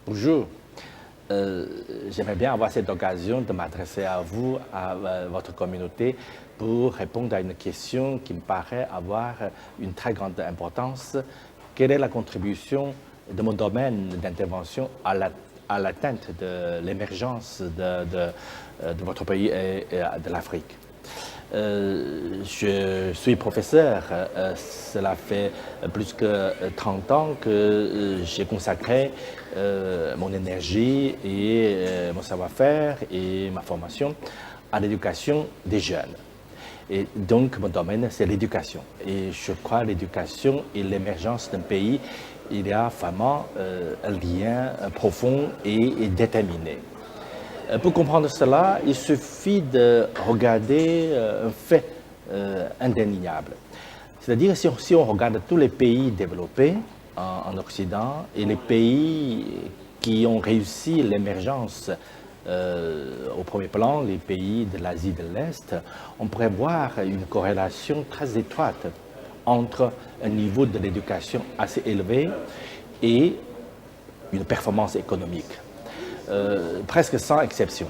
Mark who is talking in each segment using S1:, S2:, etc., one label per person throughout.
S1: Bonjour. J'aimerais bien avoir cette occasion de m'adresser à vous, à votre communauté, pour répondre à une question qui me paraît avoir une très grande importance. Quelle est la contribution de mon domaine d'intervention à l'atteinte de l'émergence de votre pays et de l'Afrique? Je suis professeur. Cela fait plus que 30 ans que j'ai consacré mon énergie et mon savoir-faire et ma formation à l'éducation des jeunes. Et donc, mon domaine, c'est l'éducation. Et je crois que l'éducation et l'émergence d'un pays, il y a vraiment un lien profond et déterminé. Pour comprendre cela, il suffit de regarder un fait indéniable. C'est-à-dire, si on regarde tous les pays développés en Occident et les pays qui ont réussi l'émergence au premier plan, les pays de l'Asie de l'Est, on pourrait voir une corrélation très étroite entre un niveau de l'éducation assez élevé et une performance économique. Presque sans exception.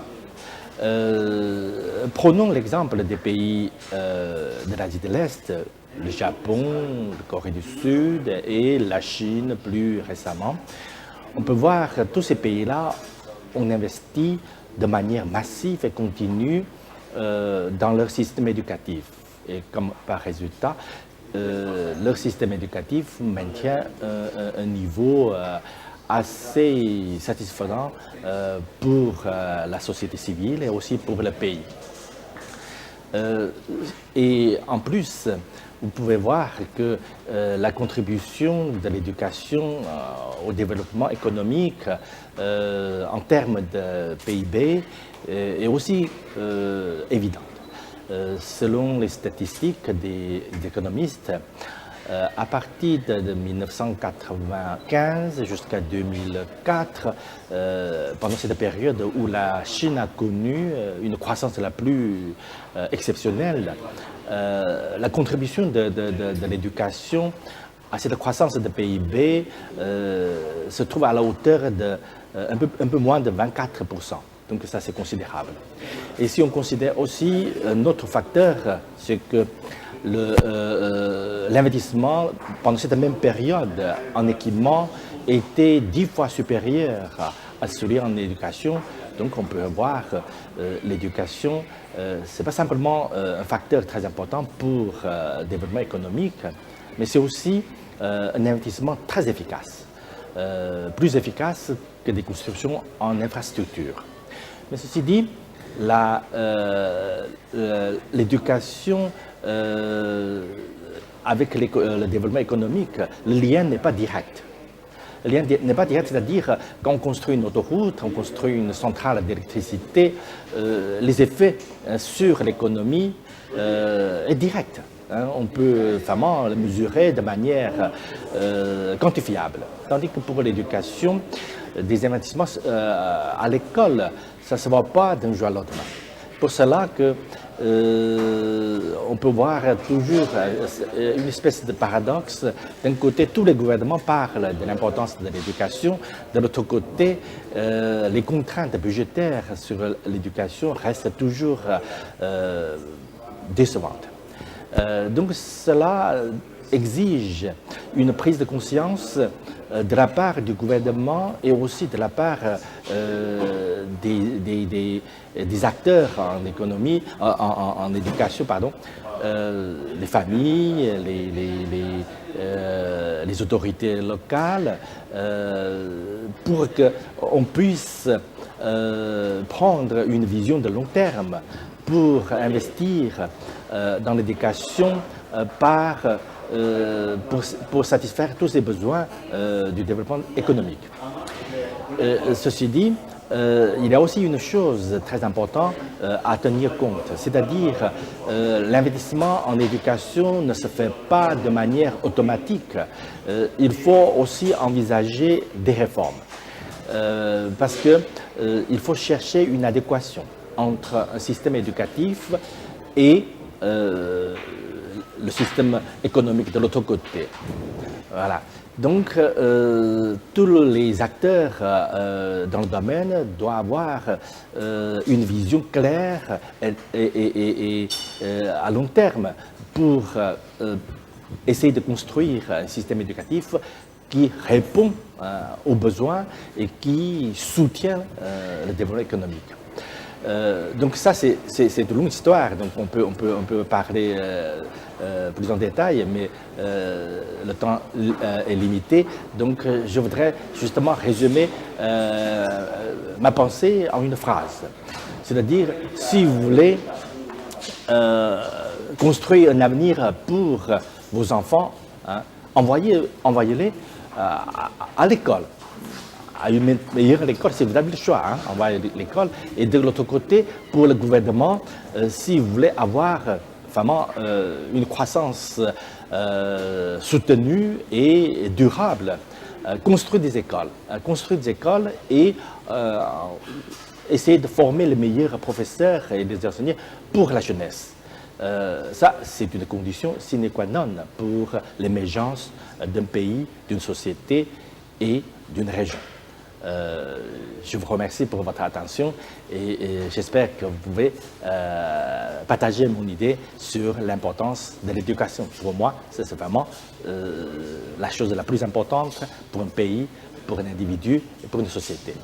S1: Prenons l'exemple des pays de l'Asie de l'Est, le Japon, la Corée du Sud et la Chine plus récemment. On peut voir que tous ces pays-là ont investi de manière massive et continue dans leur système éducatif. Et comme par résultat, leur système éducatif maintient un niveau assez satisfaisant pour la société civile et aussi pour le pays. Et en plus, vous pouvez voir que la contribution de l'éducation au développement économique en termes de PIB est aussi évidente. Selon les statistiques des économistes, à partir de 1995 jusqu'à 2004, pendant cette période où la Chine a connu une croissance la plus exceptionnelle, la contribution de l'éducation à cette croissance de PIB se trouve à la hauteur de un peu moins de 24%. Donc ça, c'est considérable. Et si on considère aussi un autre facteur, c'est que l'investissement pendant cette même période en équipement était 10 fois supérieur à celui en éducation. Donc on peut voir l'éducation, ce n'est pas simplement un facteur très important pour le développement économique, mais c'est aussi un investissement très efficace, plus efficace que des constructions en infrastructure. Mais ceci dit, l'éducation avec le développement économique, le lien n'est pas direct. Le lien n'est pas direct, c'est-à-dire quand on construit une autoroute, on construit une centrale d'électricité, les effets sur l'économie est direct. On peut vraiment le mesurer de manière quantifiable. Tandis que pour l'éducation, des investissements à l'école, ça ne se voit pas d'un jour à l'autre. Pour cela que on peut voir toujours une espèce de paradoxe. D'un côté, tous les gouvernements parlent de l'importance de l'éducation. De l'autre côté, les contraintes budgétaires sur l'éducation restent toujours décevantes. Donc cela exige une prise de conscience de la part du gouvernement et aussi de la part des acteurs en économie, en éducation, pardon, les familles, les autorités locales, pour qu'on puisse prendre une vision de long terme pour investir dans l'éducation pour satisfaire tous ces besoins du développement économique. Ceci dit, il y a aussi une chose très importante à tenir compte, c'est-à-dire l'investissement en éducation ne se fait pas de manière automatique. Il faut aussi envisager des réformes parce qu'il faut chercher une adéquation entre un système éducatif et le système économique de l'autre côté. Voilà. Donc, tous les acteurs dans le domaine doivent avoir une vision claire et à long terme pour essayer de construire un système éducatif qui répond aux besoins et qui soutient le développement économique. Donc ça, c'est une longue histoire, donc on peut parler plus en détail, mais le temps est limité. Donc je voudrais justement résumer ma pensée en une phrase. C'est-à-dire, si vous voulez construire un avenir pour vos enfants, hein, envoyez-les à l'école. À une meilleure école, si vous avez le choix, hein, envoyer l'école. Et de l'autre côté, pour le gouvernement, si vous voulez avoir vraiment une croissance soutenue et durable, construire des écoles et essayer de former les meilleurs professeurs et les enseignants pour la jeunesse. Ça, c'est une condition sine qua non pour l'émergence d'un pays, d'une société et d'une région. Je vous remercie pour votre attention et j'espère que vous pouvez partager mon idée sur l'importance de l'éducation. Pour moi, c'est vraiment la chose la plus importante pour un pays, pour un individu et pour une société.